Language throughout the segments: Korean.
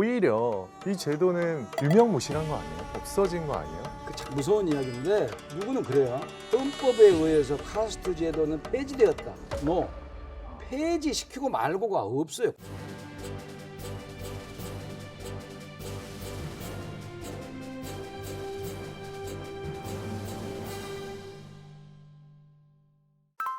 오히려 이 제도는 유명무실한 거 아니에요? 없어진 거 아니에요? 그 참 무서운 이야기인데 누구는 그래요. 헌법에 의해서 카스트 제도는 폐지되었다. 폐지시키고 말고가 없어요.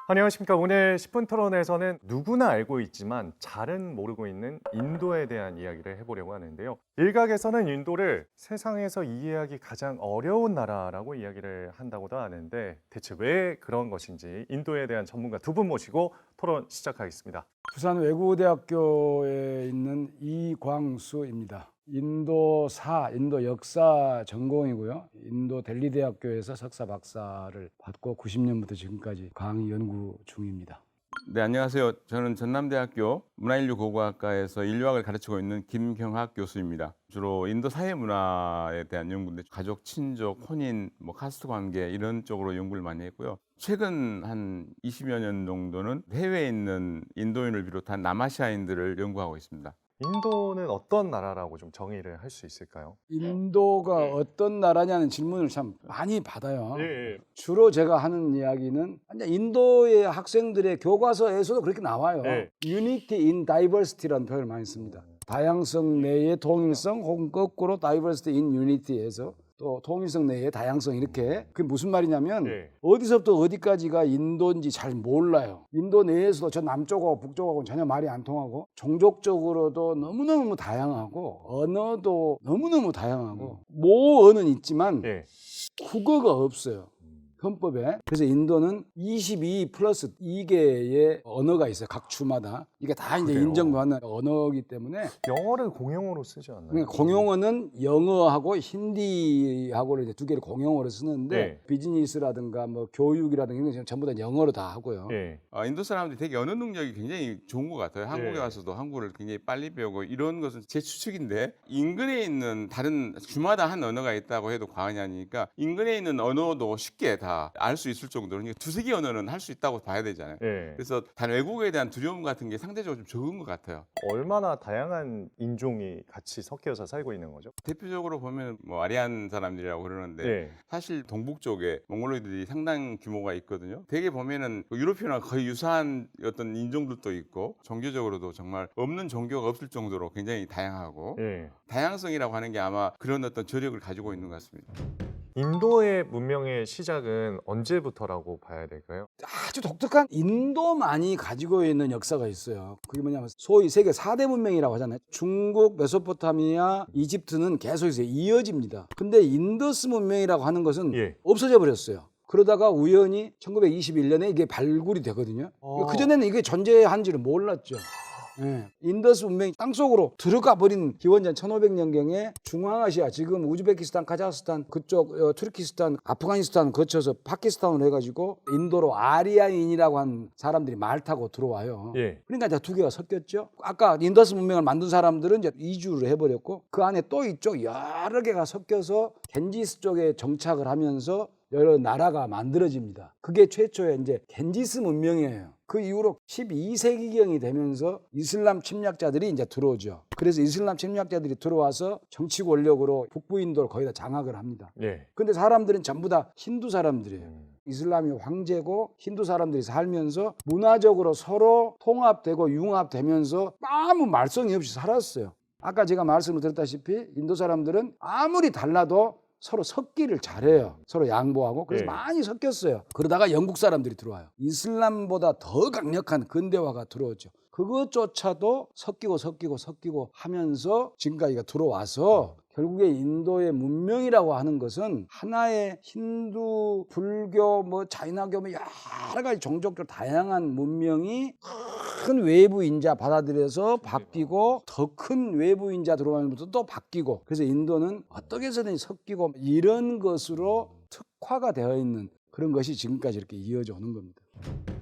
안녕하십니까. 오늘 10분 토론에서는 누구나 알고 있지만 잘은 모르고 있는 인도에 대한 이야기를 해보려고 하는데요. 일각에서는 인도를 세상에서 이해하기 가장 어려운 나라라고 이야기를 한다고도 하는데 대체 왜 그런 것인지 인도에 대한 전문가 두 분 모시고 토론 시작하겠습니다. 부산 외국어대학교에 있는 이광수입니다. 인도 역사 전공이고요. 인도 델리대학교에서 석사 박사를 받고 90년부터 지금까지 강의 연구 중입니다. 네, 안녕하세요. 저는 전남대학교 문화인류고고학과에서 인류학을 가르치고 있는 김경학 교수입니다. 주로 인도 사회 문화에 대한 연구인데 가족, 친족, 혼인, 카스트 관계 이런 쪽으로 연구를 많이 했고요. 최근 한 20여 년 정도는 해외에 있는 인도인을 비롯한 남아시아인들을 연구하고 있습니다. 인도는 어떤 나라라고 좀 정의를 할 수 있을까요? 인도가 어떤 나라냐는 질문을 참 많이 받아요. 예. 주로 제가 하는 이야기는 인도의 학생들의 교과서에서도 그렇게 나와요. 네. Unity in Diversity라는 표현을 많이 씁니다. 다양성 내의 통일성 혹은 거꾸로 Diversity in Unity에서 또 통일성 내의 다양성 이렇게. 그게 무슨 말이냐면 네. 어디서부터 어디까지가 인도인지 잘 몰라요. 인도 내에서도 저 남쪽하고 북쪽하고는 전혀 말이 안 통하고 종족적으로도 너무너무 다양하고 언어도 너무너무 다양하고 모어는 있지만 예. 국어가 없어요. 헌법에. 그래서 인도는 22 플러스 2개의 언어가 있어요. 각 주마다. 이게 다 이제 그래요? 인정받는 언어이기 때문에 영어를 공용어로 쓰지 않나요? 그러니까 공용어는 영어하고 힌디하고를 이제 두 개를 공용어로 쓰는데 네. 비즈니스라든가 교육이라든가 이런 거 전부 다 영어로 다 하고요. 예. 인도 사람들이 되게 언어 능력이 굉장히 좋은 것 같아요. 한국에 와서도 한국어를 굉장히 빨리 배우고 이런 것은 제 추측인데 인근에 있는 다른 주마다 한 언어가 있다고 해도 과언이 아니니까 인근에 있는 언어도 쉽게 다 알 수 있을 정도로 그러니까 두세 개 언어는 할 수 있다고 봐야 되잖아요. 예. 그래서 단 외국어에 대한 두려움 같은 게 상대적으로 좀 적은 것 같아요. 얼마나 다양한 인종이 같이 섞여서 살고 있는 거죠? 대표적으로 보면 아리안 사람들이라고 그러는데 네. 사실 동북 쪽에 몽골로이드들이 상당 규모가 있거든요. 대개 보면은 유로피아나 거의 유사한 어떤 인종들도 있고 종교적으로도 정말 없는 종교가 없을 정도로 굉장히 다양하고 예. 다양성이라고 하는 게 아마 그런 어떤 저력을 가지고 있는 것 같습니다. 인도의 문명의 시작은 언제부터라고 봐야 될까요? 아주 독특한 인도만이 가지고 있는 역사가 있어요. 그게 뭐냐면 소위 세계 4대 문명이라고 하잖아요. 중국, 메소포타미아, 이집트는 계속해서 이어집니다. 근데 인더스 문명이라고 하는 것은 예. 없어져 버렸어요. 그러다가 우연히 1921년에 이게 발굴이 되거든요. 그전에는 이게 존재한지를 몰랐죠. 예. 인더스 문명이 땅속으로 들어가 버린 기원전 1500년경에 중앙아시아 지금 우즈베키스탄, 카자흐스탄 그쪽 투르키스탄, 아프가니스탄 거쳐서 파키스탄으로 해가지고 인도로 아리아인이라고 한 사람들이 말 타고 들어와요. 예. 그러니까 이제 두 개가 섞였죠. 아까 인더스 문명을 만든 사람들은 이제 이주를 해버렸고 그 안에 또 이쪽 여러 개가 섞여서 겐지스 쪽에 정착을 하면서 여러 나라가 만들어집니다. 그게 최초의 이제 겐지스 문명이에요. 그 이후로 12세기경이 되면서 이슬람 침략자들이 이제 들어오죠. 그래서 이슬람 침략자들이 들어와서 정치 권력으로 북부 인도를 거의 다 장악을 합니다. 예. 근데 사람들은 전부 다 힌두 사람들이에요. 이슬람이 황제고 힌두 사람들이 살면서 문화적으로 서로 통합되고 융합되면서 아무 말썽이 없이 살았어요. 아까 제가 말씀을 드렸다시피 인도 사람들은 아무리 달라도 서로 섞기를 잘해요. 서로 양보하고. 그래서 네. 많이 섞였어요. 그러다가 영국 사람들이 들어와요. 이슬람보다 더 강력한 근대화가 들어오죠. 그것조차도 섞이고 하면서 지금까지가 들어와서 결국에 인도의 문명이라고 하는 것은 하나의 힌두, 불교, 자이나교 여러 가지 종족들 다양한 문명이 큰 외부 인자 받아들여서 바뀌고 더 큰 외부 인자 들어오면서 또 바뀌고 그래서 인도는 어떻게 해서든 섞이고 이런 것으로 특화가 되어 있는 그런 것이 지금까지 이렇게 이어져 오는 겁니다.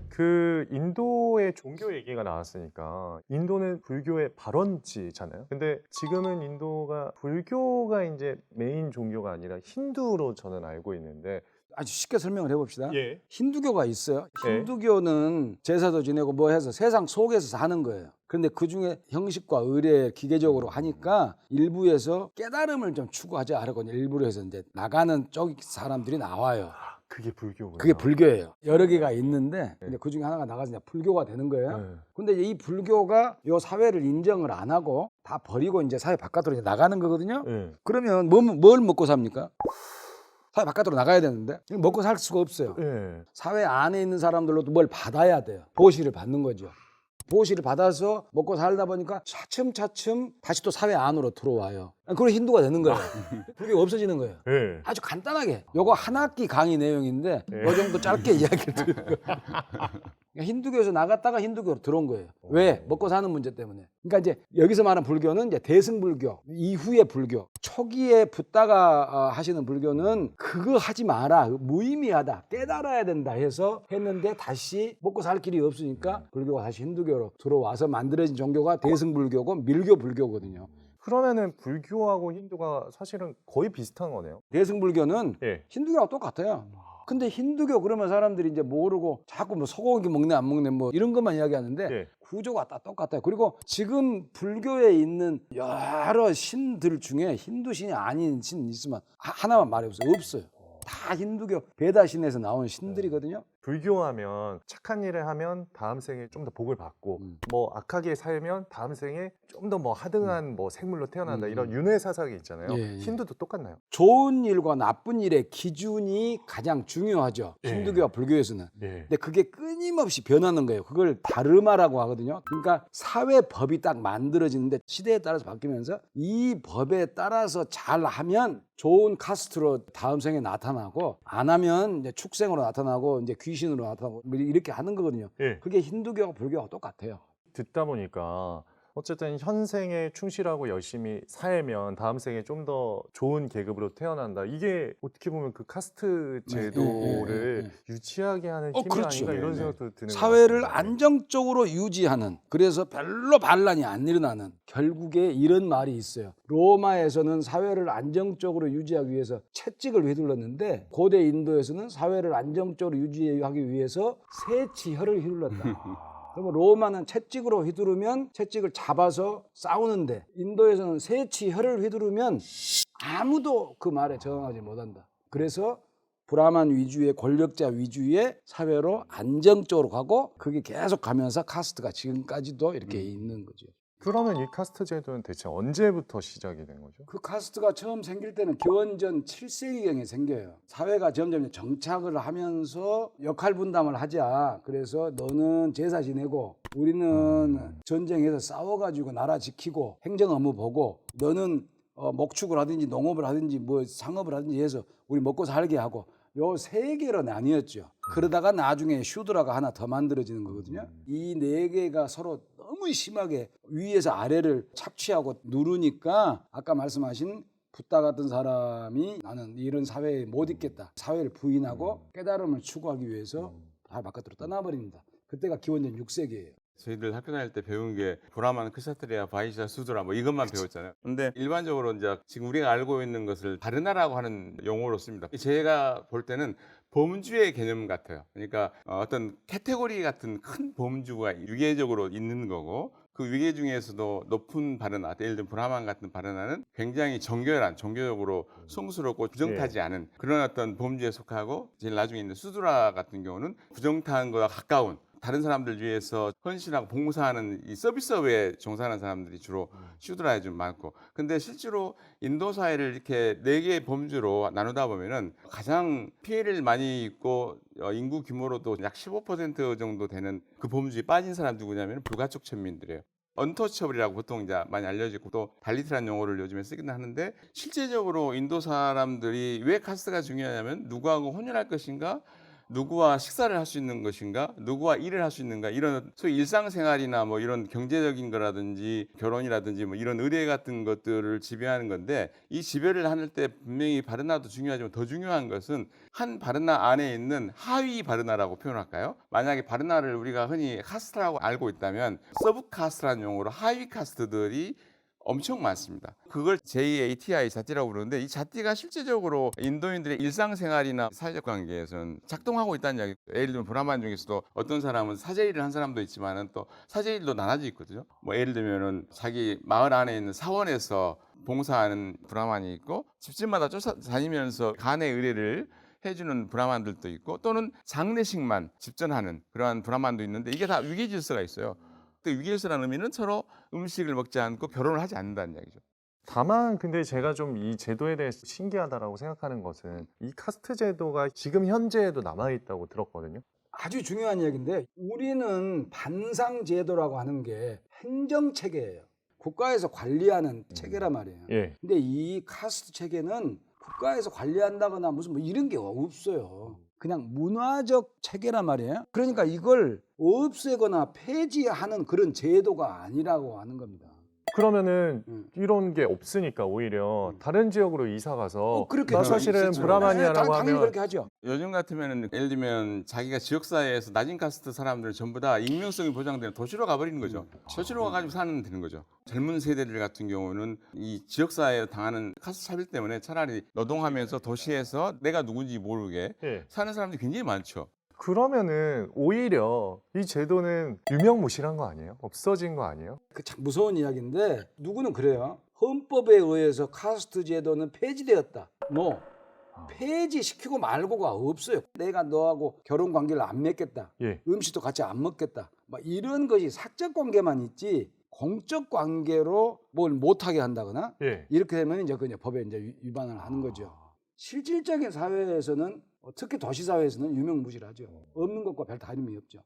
그 인도의 종교 얘기가 나왔으니까 인도는 불교의 발원지잖아요. 근데 지금은 인도가 불교가 이제 메인 종교가 아니라 힌두로 저는 알고 있는데 아주 쉽게 설명을 해봅시다. 예. 힌두교가 있어요. 네. 힌두교는 제사도 지내고 해서 세상 속에서 사는 거예요. 그런데 그중에 형식과 의례 기계적으로 하니까 일부에서 깨달음을 좀 추구하지 않고 일부러 해서 이제 나가는 쪽 사람들이 나와요. 그게 불교군요. 그게 불교예요. 여러 개가 있는데 근데 그 중에 하나가 나가서 이제 불교가 되는 거예요. 네. 근데 이 불교가 요 사회를 인정을 안 하고 다 버리고 이제 사회 바깥으로 이제 나가는 거거든요. 네. 그러면 뭘 먹고 삽니까? 사회 바깥으로 나가야 되는데 먹고 살 수가 없어요. 네. 사회 안에 있는 사람들로도 뭘 받아야 돼요. 보시를 받는 거죠. 보시를 받아서 먹고 살다 보니까 차츰차츰 다시 또 사회 안으로 들어와요. 그럼 힌두가 되는 거예요. 불교가 없어지는 거예요. 네. 아주 간단하게 요거 한 학기 강의 내용인데 네. 요 정도 짧게 이야기를 드린 거예요. 그러니까 힌두교에서 나갔다가 힌두교로 들어온 거예요. 왜? 먹고 사는 문제 때문에. 그러니까 이제 여기서 말하는 불교는 이제 대승불교 이후의 불교. 초기에 붓다가 하시는 불교는 그거 하지 마라, 무의미하다, 깨달아야 된다 해서 했는데 다시 먹고 살 길이 없으니까 불교가 다시 힌두교로 들어와서 만들어진 종교가 대승불교고 밀교 불교거든요. 그러면은 불교하고 힌두가 사실은 거의 비슷한 거네요. 대승불교는 예. 힌두교랑 똑같아요. 근데 힌두교 그러면 사람들이 이제 모르고 자꾸 뭐 소고기 먹네 안 먹네 뭐 이런 것만 이야기하는데 예. 구조가 다 똑같아요. 그리고 지금 불교에 있는 여러 신들 중에 힌두 신이 아닌 신 있으면 하나만 말해보세요. 없어요. 다 힌두교 베다 신에서 나온 신들이거든요. 불교하면 착한 일을 하면 다음 생에 좀 더 복을 받고 뭐 악하게 살면 다음 생에 좀 더 뭐 하등한 뭐 생물로 태어난다 이런 윤회 사상이 있잖아요. 예, 예. 힌두도 똑같나요? 좋은 일과 나쁜 일의 기준이 가장 중요하죠. 예. 힌두교와 불교에서는. 예. 근데 그게 끊임없이 변하는 거예요. 그걸 다르마라고 하거든요. 그러니까 사회법이 딱 만들어지는데 시대에 따라서 바뀌면서 이 법에 따라서 잘하면 좋은 카스트로 다음 생에 나타나고 안 하면 이제 축생으로 나타나고 이제 귀신으로 나타나고 뭐 이렇게 하는 거거든요. 예. 그게 힌두교와 불교가 똑같아요. 듣다 보니까 어쨌든 현생에 충실하고 열심히 살면 다음 생에 좀 더 좋은 계급으로 태어난다. 이게 어떻게 보면 그 카스트 제도를 유지하게 하는 힘이 그렇죠. 아닌가 이런 네, 생각도 드는 것 사회를 같습니다. 안정적으로 유지하는 그래서 별로 반란이 안 일어나는 결국에 이런 말이 있어요. 로마에서는 사회를 안정적으로 유지하기 위해서 채찍을 휘둘렀는데 고대 인도에서는 사회를 안정적으로 유지하기 위해서 새치혈을 휘둘렀다. 그러면 로마는 채찍으로 휘두르면 채찍을 잡아서 싸우는데 인도에서는 새치혈을 휘두르면 아무도 그 말에 저항하지 못한다. 그래서 브라만 위주의 권력자 위주의 사회로 안정적으로 가고 그게 계속 가면서 카스트가 지금까지도 이렇게 있는 거죠. 그러면 이 카스트 제도는 대체 언제부터 시작이 된 거죠? 그 카스트가 처음 생길 때는 기원전 7세기경에 생겨요. 사회가 점점 정착을 하면서 역할 분담을 하자. 그래서 너는 제사 지내고 우리는 전쟁에서 싸워가지고 나라 지키고 행정 업무 보고 너는 목축을 하든지 농업을 하든지 뭐 상업을 하든지 해서 우리 먹고 살게 하고 요 세 개로 나뉘었죠. 그러다가 나중에 슈드라가 하나 더 만들어지는 거거든요. 이 네 개가 서로 너무 심하게 위에서 아래를 착취하고 누르니까 아까 말씀하신 붓다 같은 사람이 나는 이런 사회에 못 있겠다. 사회를 부인하고 깨달음을 추구하기 위해서 다 바깥으로 떠나버립니다. 그때가 기원전 6세기예요. 저희들 학교 다닐 때 배운 게 브라만, 크샤트리아, 바이샤, 수드라 뭐 이것만 배웠잖아요. 근데 일반적으로 이제 지금 우리가 알고 있는 것을 바르나라고 하는 용어로 씁니다. 제가 볼 때는 범주의 개념 같아요. 그러니까 어떤 카테고리 같은 큰 범주가 유계적으로 있는 거고 그 위계 중에서도 높은 바르나, 예를 들면 브라만 같은 바르나는 굉장히 정결한, 종교적으로 성스럽고 부정타지 않은 그런 어떤 범주에 속하고 제일 나중에 있는 수드라 같은 경우는 부정타한 것과 가까운 다른 사람들 위해서 헌신하고 봉사하는 이 서비스업에 종사하는 사람들이 주로 슈드라에 좀 많고 근데 실제로 인도 사회를 이렇게 네 개의 범주로 나누다 보면은 가장 피해를 많이 입고 인구 규모로도 약 15% 정도 되는 그 범주에 빠진 사람 누구냐면 불가촉 천민들이에요. 언터처블이라고 보통 이제 많이 알려지고 또 달리트라는 용어를 요즘에 쓰기는 하는데 실제적으로 인도 사람들이 왜 카스트가 중요하냐면 누구하고 혼연할 것인가 누구와 식사를 할 수 있는 것인가 누구와 일을 할 수 있는가 이런 소위 일상생활이나 뭐 이런 경제적인 거라든지 결혼이라든지 뭐 이런 의례 같은 것들을 지배하는 건데 이 지배를 하는 때 분명히 바르나도 중요하지만 더 중요한 것은 한 바르나 안에 있는 하위 바르나라고 표현할까요? 만약에 바르나를 우리가 흔히 카스트라고 알고 있다면 서브 카스트라는 용어로 하위 카스트들이 엄청 많습니다. 그걸 JATI 잣띠라고 부르는데 이 잣띠가 실제적으로 인도인들의 일상생활이나 사회적 관계에서는 작동하고 있다는 이야기. 예를 들면 브라만 중에서도 어떤 사람은 사제일을 한 사람도 있지만은 또 사제일도 나눠져 있거든요. 뭐 예를 들면은 자기 마을 안에 있는 사원에서 봉사하는 브라만이 있고 집집마다 쫓아다니면서 간의 의뢰를 해주는 브라만들도 있고 또는 장례식만 집전하는 그러한 브라만도 있는데 이게 다 위계 질서가 있어요. 그 위계 질서라는 의미는 서로 음식을 먹지 않고 결혼을 하지 않는다는 이야기죠. 다만 근데 제가 좀 이 제도에 대해서 신기하다라고 생각하는 것은 이 카스트 제도가 지금 현재에도 남아있다고 들었거든요. 아주 중요한 얘기인데 우리는 반상 제도라고 하는 게 행정 체계예요. 국가에서 관리하는 체계란 말이에요. 예. 근데 이 카스트 체계는 국가에서 관리한다거나 무슨 뭐 이런 게 없어요. 그냥 문화적 체계란 말이에요. 그러니까 이걸 없애거나 폐지하는 그런 제도가 아니라고 하는 겁니다. 그러면은 이런 게 없으니까 오히려 다른 지역으로 이사 가서 그렇게 나 사실은 있겠죠. 브라마니아라고 당연히 하면 그렇게 하죠. 요즘 같으면은 예를 들면 자기가 지역사회에서 낮은 카스트 사람들은 전부 다 익명성이 보장되는 도시로 가버리는 거죠. 도시로 가가지고 사는 되는 거죠. 젊은 세대들 같은 경우는 이 지역사회에 당하는 카스트 차별 때문에 차라리 노동하면서 도시에서 내가 누군지 모르게 예. 사는 사람들이 굉장히 많죠. 그러면은 오히려 이 제도는 유명무실한 거 아니에요? 없어진 거 아니에요? 그 참 무서운 이야기인데 누구는 그래요. 헌법에 의해서 카스트 제도는 폐지되었다. No. 폐지시키고 말고가 없어요. 내가 너하고 결혼 관계를 안 맺겠다. 예. 음식도 같이 안 먹겠다. 막 이런 것이 사적 관계만 있지 공적 관계로 뭘 못하게 한다거나 예. 이렇게 되면 이제 그 법에 이제 위반을 하는 거죠. 실질적인 사회에서는 특히 도시 사회에서는 유명무실하죠. 없는 것과 별 다름이 없죠.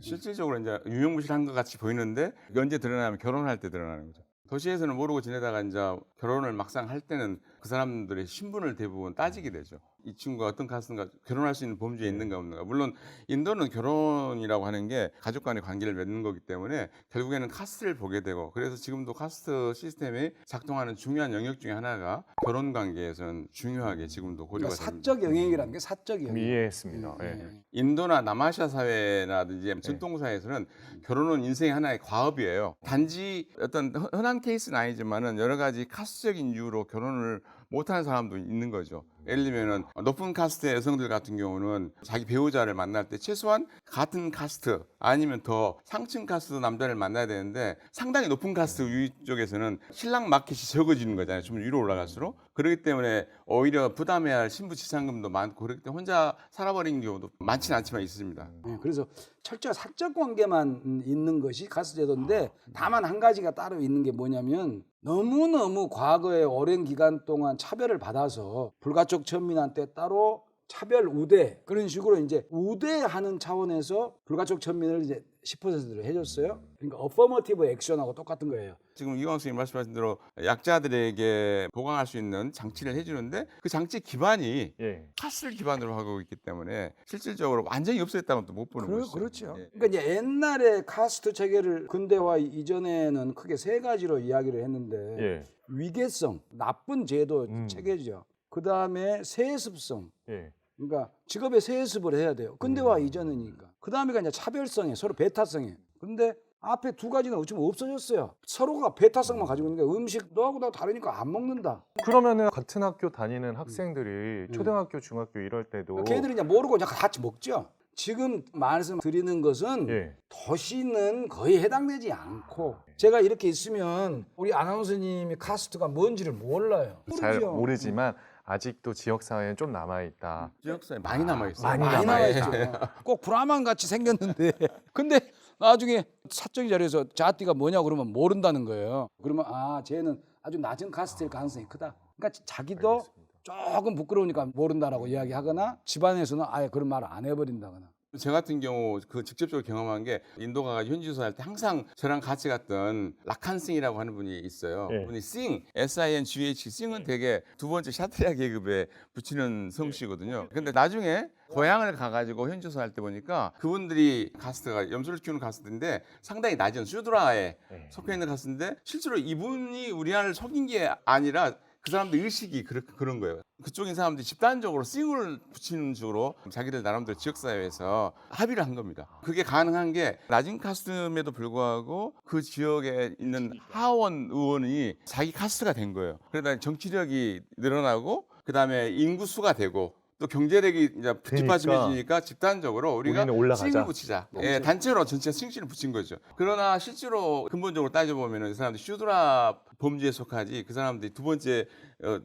실질적으로 이제 유명무실한 것 같이 보이는데 이게 언제 드러나면 결혼할 때 드러나는 거죠. 도시에서는 모르고 지내다가 이제 결혼을 막상 할 때는 그 사람들의 신분을 대부분 따지게 되죠. 이 친구가 어떤 카스트인가, 결혼할 수 있는 범주에 있는가 없는가. 물론 인도는 결혼이라고 하는 게 가족 간의 관계를 맺는 거기 때문에 결국에는 카스트를 보게 되고, 그래서 지금도 카스트 시스템이 작동하는 중요한 영역 중에 하나가 결혼 관계에서는 중요하게 지금도 고려가 그러니까 됩니다. 사적 영역이라는 게 사적 영역. 이해했습니다. 예. 인도나 남아시아 사회라든지 전통 사회에서는 결혼은 인생의 하나의 과업이에요. 단지 어떤 흔한 케이스는 아니지만은 여러 가지 카스트적인 이유로 결혼을 못하는 사람도 있는 거죠. 예를 들면은 높은 카스트의 여성들 같은 경우는 자기 배우자를 만날 때 최소한 같은 카스트 아니면 더 상층 카스트 남자를 만나야 되는데 상당히 높은 카스트 위쪽에서는 신랑 마켓이 적어지는 거잖아요. 좀 위로 올라갈수록. 그렇기 때문에 오히려 부담해야 할 신부 지상금도 많고 그렇기 때문에 혼자 살아버리는 경우도 많지는 않지만 있습니다. 그래서 철저히 사적 관계만 있는 것이 카스트 제도인데 다만 한 가지가 따로 있는 게 뭐냐면 너무너무 과거에 오랜 기간 동안 차별을 받아서 불가촉 천민한테 따로 차별 우대 그런 식으로 이제 우대하는 차원에서 불가촉 천민을 이제 10%를 해줬어요. 그러니까 어퍼머티브 액션하고 똑같은 거예요. 지금 이광수 선생님 말씀하신 대로 약자들에게 보강할 수 있는 장치를 해주는데 그 장치 기반이 예. 카스를 기반으로 하고 있기 때문에 실질적으로 완전히 없어졌다고는 또 못 보는 것이죠. 그렇죠. 예. 그러니까 이제 옛날에 카스트 체계를 근대화 이전에는 크게 세 가지로 이야기를 했는데 예. 위계성, 나쁜 제도 체계죠. 그 다음에 세습성, 예. 그러니까 직업에 세습을 해야 돼요. 근대화 이전이니까. 그 다음에가 이제 차별성에 서로 배타성에. 근데 앞에 두 가지는 어쩌면 없어졌어요. 서로가 배타성만 가지고 있는 게 음식 너하고 나 다르니까 안 먹는다. 그러면은 같은 학교 다니는 학생들이 초등학교, 중학교 이럴 때도 걔들이 이제 모르고 이제 같이 먹죠. 지금 말씀드리는 것은 예. 도시는 거의 해당되지 않고 제가 이렇게 있으면 우리 아나운서님이 카스트가 뭔지를 몰라요. 잘 모르죠. 모르지만 아직도 지역 사회엔 좀 남아 있다. 지역사회 많이 남아있어요. 많이 많이 남아있다. 나와있죠. 꼭 브라만 같이 생겼는데 근데 나중에 사적인 자리에서 자띠가 뭐냐고 그러면 모른다는 거예요. 그러면 쟤는 아주 낮은 카스트일 가능성이 크다. 그러니까 자기도 조금 부끄러우니까 모른다라고 이야기하거나 집안에서는 아예 그런 말을 안 해버린다거나. 저 같은 경우 그 직접적으로 경험한 게 인도 가가 현지에서 할 때 항상 저랑 같이 갔던 라칸싱이라고 하는 분이 있어요. 예. 분이 싱, S-I-N-G-H, 싱은 되게 두 번째 샤트리아 계급에 붙이는 성씨거든요. 근데 나중에 고향을 가가지고 현지에서 할 때 보니까 그분들이 카스트가 염소를 키우는 카스트인데 상당히 낮은 슈드라에 속해 있는 카스트인데 실제로 이분이 우리나라를 속인 게 아니라 그 사람들 의식이 그런 거예요. 그쪽인 사람들이 집단적으로 싱을 붙이는 식으로 자기들 나름대로 지역사회에서 합의를 한 겁니다. 그게 가능한 게 낮은 카스트임에도 불구하고 그 지역에 있는 하원 의원이 자기 카스트가 된 거예요. 그러다 정치력이 늘어나고 그다음에 인구수가 되고 또 경제력이 이제 뒷받침해지니까 집단적으로 우리가 우리는 올라가자. 싱을 붙이자. 예, 단체로 전체 싱을 붙인 거죠. 그러나 실제로 근본적으로 따져보면 이 사람들이 슈드라 범죄에 속하지 그 사람들이 두 번째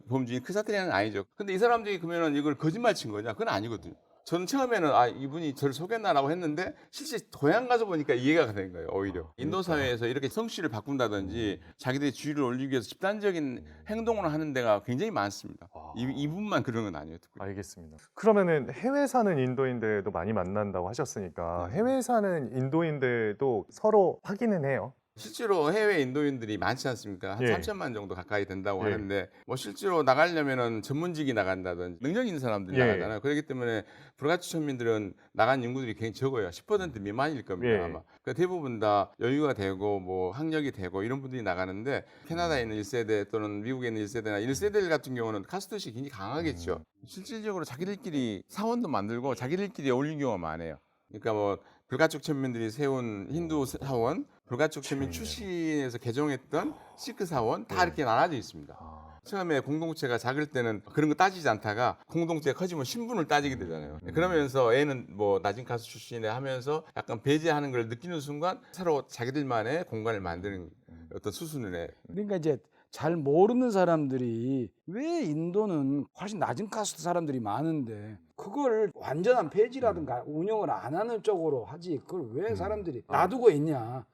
범죄인 크사트리아는 아니죠. 근데 이 사람들이 그러면 이걸 거짓말 친 거냐? 그건 아니거든요. 저는 처음에는 이분이 저를 속였나라고 했는데 실제 고향 가서 보니까 이해가 된 거예요. 오히려 인도 사회에서 이렇게 성씨를 바꾼다든지 자기들의 지위를 올리기 위해서 집단적인 행동을 하는 데가 굉장히 많습니다. 이분만 그런 건 아니에요. 특별히. 알겠습니다. 그러면은 해외 사는 인도인들도 많이 만난다고 하셨으니까 해외 사는 인도인들도 서로 확인은 해요. 실제로 해외 인도인들이 많지 않습니까? 한 예. 3천만 정도 가까이 된다고 예. 하는데 뭐 실제로 나가려면은 전문직이 나간다든지 능력 있는 사람들이 예. 나가잖아요. 그렇기 때문에 불가치 천민들은 나간 인구들이 굉장히 적어요. 10% 미만일 겁니다. 예. 아마. 그러니까 대부분 다 여유가 되고 뭐 학력이 되고 이런 분들이 나가는데 캐나다에 있는 1세대 또는 미국에 있는 1세대나 1세대들 같은 경우는 카스트식이 굉장히 강하겠죠. 실질적으로 자기들끼리 사원도 만들고 자기들끼리 어울리는 경우가 많아요. 그러니까 뭐 불가촉 천민들이 세운 힌두 사원, 불가촉 천민 출신에서 개종했던 시크 사원 다 이렇게 나눠져 있습니다. 처음에 공동체가 작을 때는 그런 거 따지지 않다가 공동체가 커지면 신분을 따지게 되잖아요. 그러면서 애는 뭐 낮은 가수 출신에 하면서 약간 배제하는 걸 느끼는 순간 서로 자기들만의 공간을 만드는 어떤 수순을 해. 그러니까 이제 잘 모르는 사람들이 왜 인도는 훨씬 낮은 카스트 사람들이 많은데 그걸 완전한 폐지라든가 운영을 안 하는 쪽으로 하지 그걸 왜 사람들이 놔두고 있냐.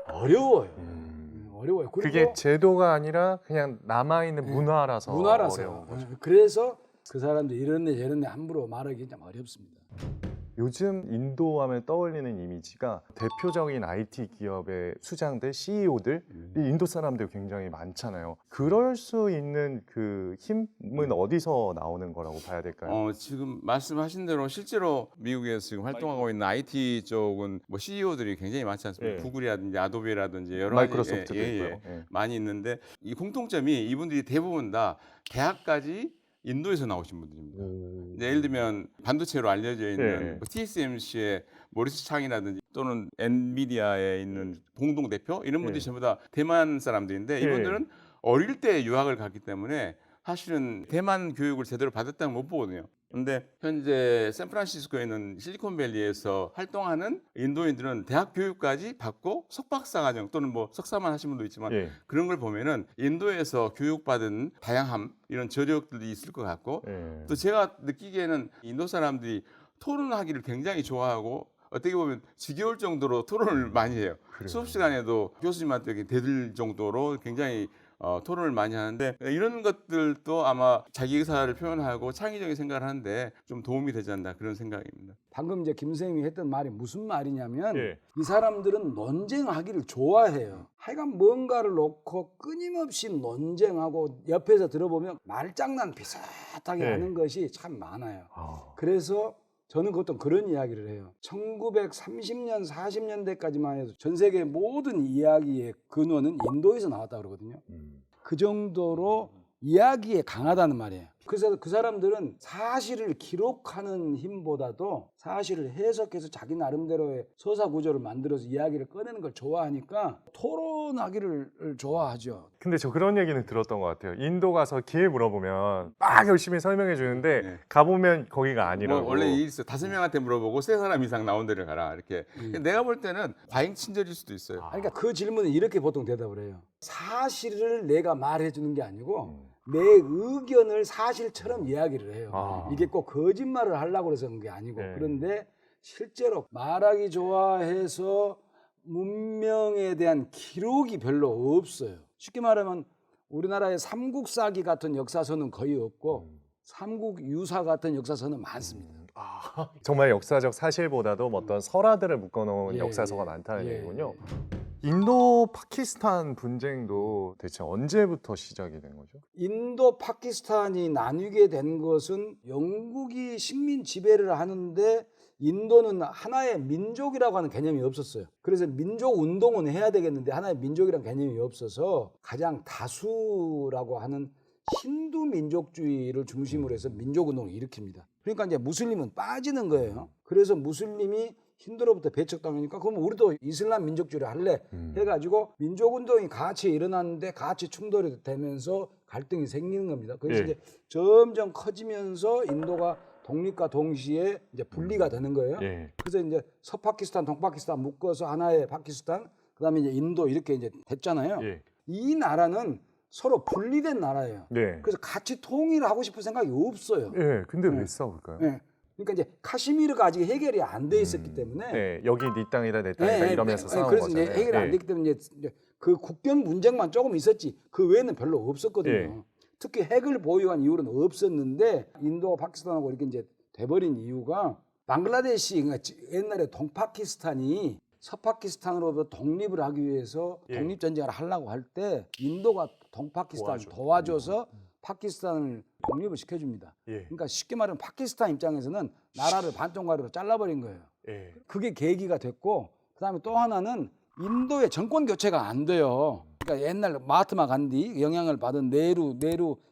어려워요. 어려워요. 그리고 그게 제도가 아니라 그냥 남아있는 문화라서 문화라서. 어려운 거죠. 그래서 그 사람들 이런데 저런데 함부로 말하기 좀 어렵습니다. 요즘 인도 하면 떠올리는 이미지가 대표적인 IT 기업의 수장들, CEO들이 인도 사람들 굉장히 많잖아요. 그럴 수 있는 그 힘은 어디서 나오는 거라고 봐야 될까요? 지금 말씀하신 대로 실제로 미국에서 지금 활동하고 있는 IT 쪽은 뭐 CEO들이 굉장히 많지 않습니까? 예. 구글이라든지 아도비라든지 여러 마이크로소프트도 가지 있고요. 예. 많이 있는데 이 공통점이 이분들이 대부분 다 대학까지 인도에서 나오신 분들입니다. 이제 예를 들면 반도체로 알려져 있는 예. 뭐 TSMC의 모리스 창이라든지 또는 엔비디아에 있는 공동 대표 이런 분들이 예. 전부 다 대만 사람들인데 이분들은 어릴 때 유학을 갔기 때문에 사실은 대만 교육을 제대로 받았다는 못 보거든요. 근데 현재 샌프란시스코에 있는 실리콘밸리에서 활동하는 인도인들은 대학 교육까지 받고 석박사 과정 또는 뭐 석사만 하신 분도 있지만 예. 그런 걸 보면은 인도에서 교육받은 다양함 이런 저력들이 있을 것 같고 예. 또 제가 느끼기에는 인도 사람들이 토론하기를 굉장히 좋아하고 어떻게 보면 지겨울 정도로 토론을 많이 해요. 수업 시간에도 교수님한테 대들 정도로 굉장히 토론을 많이 하는데 이런 것들도 아마 자기 의사를 표현하고 창의적인 생각을 하는데 좀 도움이 되지 않나 그런 생각입니다. 방금 이제 김 선생님이 했던 말이 무슨 말이냐면 예. 이 사람들은 논쟁하기를 좋아해요. 하여간 뭔가를 놓고 끊임없이 논쟁하고 옆에서 들어보면 말장난 비슷하게 예. 하는 것이 참 많아요. 아, 그래서 저는 그것도 그런 이야기를 해요. 1930년, 40년대까지만 해도 전 세계 모든 이야기의 근원은 인도에서 나왔다 그러거든요. 그 정도로 이야기에 강하다는 말이에요. 그래서 그 사람들은 사실을 기록하는 힘보다도 사실을 해석해서 자기 나름대로의 서사 구조를 만들어서 이야기를 꺼내는 걸 좋아하니까 토론하기를 좋아하죠. 근데 저 그런 얘기는 들었던 것 같아요. 인도 가서 길 물어보면 막 열심히 설명해 주는데 네. 가보면 거기가 아니라고. 뭐 원래 이 있어 5명한테 물어보고 3사람 이상 나온 데를 가라 이렇게. 내가 볼 때는 과잉 친절일 수도 있어요. 그러니까 그 질문은 이렇게 보통 대답을 해요. 사실을 내가 말해 주는 게 아니고 내 의견을 사실처럼 이야기를 해요. 이게 꼭 거짓말을 하려고 해서 그런 게 아니고. 네. 그런데 실제로 말하기 좋아해서 문명에 대한 기록이 별로 없어요. 쉽게 말하면 우리나라의 삼국사기 같은 역사서는 거의 없고 삼국유사 같은 역사서는 많습니다. 정말 역사적 사실보다도 어떤 설화들을 묶어놓은 예, 역사서가 예. 많다는 예, 얘기군요. 예. 인도 파키스탄 분쟁도 대체 언제부터 시작이 된 거죠? 인도 파키스탄이 나뉘게 된 것은 영국이 식민 지배를 하는데 인도는 하나의 민족이라고 하는 개념이 없었어요. 그래서 민족 운동은 해야 되겠는데 하나의 민족이라는 개념이 없어서 가장 다수라고 하는 힌두 민족주의를 중심으로 해서 민족운동을 일으킵니다. 그러니까 이제 무슬림은 빠지는 거예요. 그래서 무슬림이 힌두로부터 배척당하니까 그럼 우리도 이슬람 민족주의를 할래 해가지고 민족운동이 같이 일어났는데 같이 충돌이 되면서 갈등이 생기는 겁니다. 그래서 예. 이제 점점 커지면서 인도가 독립과 동시에 이제 분리가 되는 거예요. 예. 그래서 이제 서파키스탄, 동파키스탄 묶어서 하나의 파키스탄, 그다음에 이제 인도 이렇게 이제 됐잖아요. 예. 이 나라는 서로 분리된 나라예요. 네. 그래서 같이 통일을 하고 싶은 생각이 없어요. 예. 근데 왜 네. 싸울까요? 예. 그러니까 이제 카시미르가 아직 해결이 안 돼 있었기 때문에 네. 여기 네 땅이다 내 땅이다 이러면서 싸운 그래서 거잖아요. 이제 해결이 안 예. 됐기 때문에 이제 그 국경 문제만 조금 있었지 그 외에는 별로 없었거든요. 예. 특히 핵을 보유한 이후로는 없었는데 인도와 파키스탄하고 이렇게 이제 돼버린 이유가 방글라데시 그러니까 옛날에 동파키스탄이 서파키스탄으로부터 독립을 하기 위해서 예. 독립전쟁을 하려고 할 때 인도가 동파키스탄을 도와줘서 파키스탄을 독립을 시켜줍니다. 예. 그러니까 쉽게 말하면 파키스탄 입장에서는 나라를 반쪽가리로 잘라버린 거예요. 예. 그게 계기가 됐고 그다음에 또 하나는 인도의 정권 교체가 안 돼요. 그러니까 옛날 마하트마 간디 영향을 받은 네루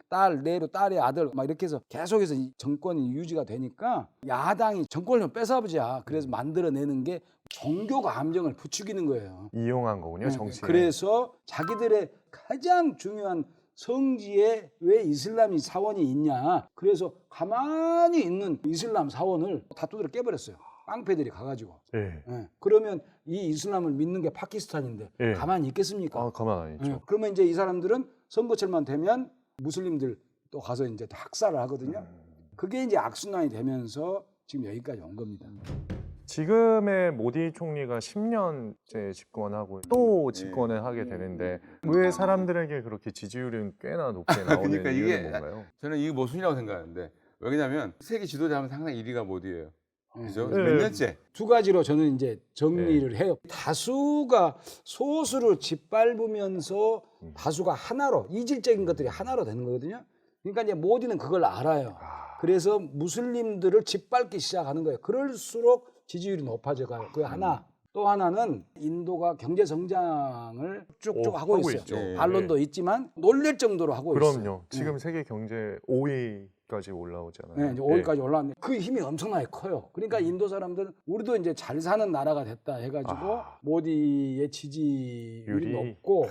딸의 아들 막 이렇게 해서 계속해서 이 정권이 유지가 되니까 야당이 정권을 좀 뺏어보자. 그래서 만들어내는 게 종교 감정을 부추기는 거예요. 이용한 거군요, 네, 정치에. 그래서 자기들의 가장 중요한 성지에 왜 이슬람이 사원이 있냐. 그래서 가만히 있는 이슬람 사원을 다 두드려 깨버렸어요. 깡패들이 가가지고. 예. 예. 그러면 이 이슬람을 믿는 게 파키스탄인데 예. 가만히 있겠습니까? 아, 가만 안 있죠. 예. 그러면 이제 이 사람들은 선거철만 되면 무슬림들 또 가서 이제 또 학살을 하거든요. 그게 이제 악순환이 되면서 지금 여기까지 온 겁니다. 지금의 모디 총리가 10년째 집권하고 또 집권을 하게 되는데 왜 사람들에게 그렇게 지지율은 꽤나 높게 나오는 그러니까 이유는 이게 뭔가요? 저는 이게 모순이라고 생각하는데 왜냐면 세계 지도자 하면 항상 1위가 모디예요. 그죠? 네. 몇 년째. 두 가지로 저는 이제 정리를 해요. 다수가 소수를 짓밟으면서 다수가 하나로 이질적인 것들이 하나로 되는 거거든요. 그러니까 이제 모디는 그걸 알아요. 그래서 무슬림들을 짓밟기 시작하는 거예요. 그럴수록 지지율이 높아져 가요. 그 하나. 또 하나는 인도가 경제 성장을 쭉쭉 하고 있어요. 있죠. 예. 반론도 있지만 놀랄 정도로 하고 있어요. 그럼요. 지금 세계 경제 5위까지 올라오잖아요. 네, 이제 5위까지 올라왔는데 그 힘이 엄청나게 커요. 그러니까 인도 사람들은 우리도 이제 잘 사는 나라가 됐다 해가지고 모디의 지지율이 유리. 높고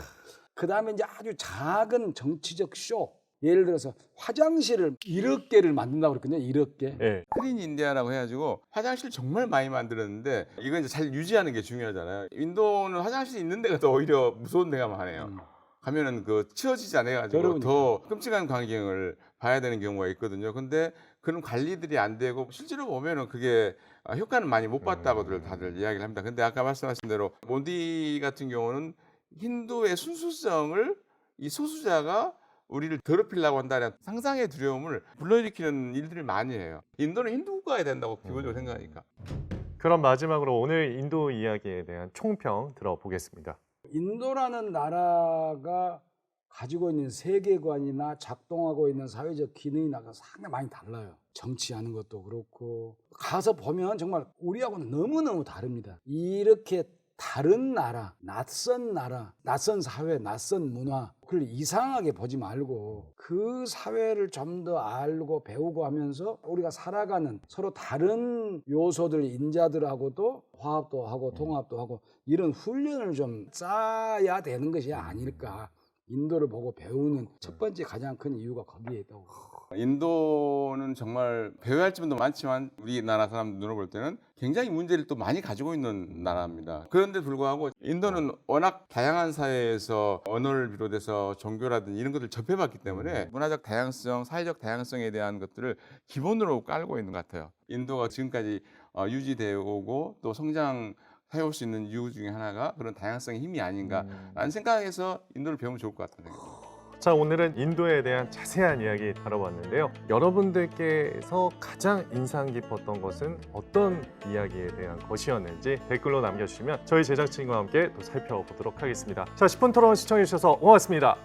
그 다음에 이제 아주 작은 정치적 쇼. 예를 들어서 화장실을 1억 개를 만든다고 그랬거든요. 1억 개. 예. 클린 인디아라고 해가지고 화장실 정말 많이 만들었는데 이건 이제 잘 유지하는 게 중요하잖아요. 인도는 화장실이 있는 데가 더 오히려 무서운 데가 많아요. 가면은 그 치워지지 않아가지고 더러우니까. 더 끔찍한 광경을 봐야 되는 경우가 있거든요. 근데 그런 관리들이 안 되고 실제로 보면은 그게 효과는 많이 못 봤다고들 다들 이야기를 합니다. 근데 아까 말씀하신 대로 모디 같은 경우는 힌두의 순수성을 이 소수자가 우리를 더럽히려고 한다는 상상의 두려움을 불러일으키는 일들을 많이 해요. 인도는 힌두 국가가 된다고 기본적으로 생각하니까. 그럼 마지막으로 오늘 인도 이야기에 대한 총평 들어보겠습니다. 인도라는 나라가 가지고 있는 세계관이나 작동하고 있는 사회적 기능이나 상당히 많이 달라요. 정치하는 것도 그렇고 가서 보면 정말 우리하고는 너무너무 다릅니다. 이렇게 다른 나라, 낯선 사회, 낯선 문화 그걸 이상하게 보지 말고 그 사회를 좀 더 알고 배우고 하면서 우리가 살아가는 서로 다른 요소들, 인자들하고도 화합도 하고 통합도 하고 이런 훈련을 좀 쌓아야 되는 것이 아닐까. 인도를 보고 배우는 첫 번째 가장 큰 이유가 거기에 있다고. 인도는 정말 배워야 할 점도 많지만 우리나라 사람 눈으로 볼 때는 굉장히 문제를 또 많이 가지고 있는 나라입니다. 그런데 불구하고 인도는 워낙 다양한 사회에서 언어를 비롯해서 종교라든지 이런 것들을 접해봤기 때문에 문화적 다양성, 사회적 다양성에 대한 것들을 기본으로 깔고 있는 것 같아요. 인도가 지금까지 유지되어 오고 또 성장 해올 수 있는 이유 중에 하나가 그런 다양성의 힘이 아닌가라는 생각에서 인도를 배우면 좋을 것 같은 생각입니다. 자, 오늘은 인도에 대한 자세한 이야기 다뤄봤는데요. 여러분들께서 가장 인상 깊었던 것은 어떤 이야기에 대한 것이었는지 댓글로 남겨주시면 저희 제작진과 함께 또 살펴보도록 하겠습니다. 자, 10분 토론 시청해주셔서 고맙습니다.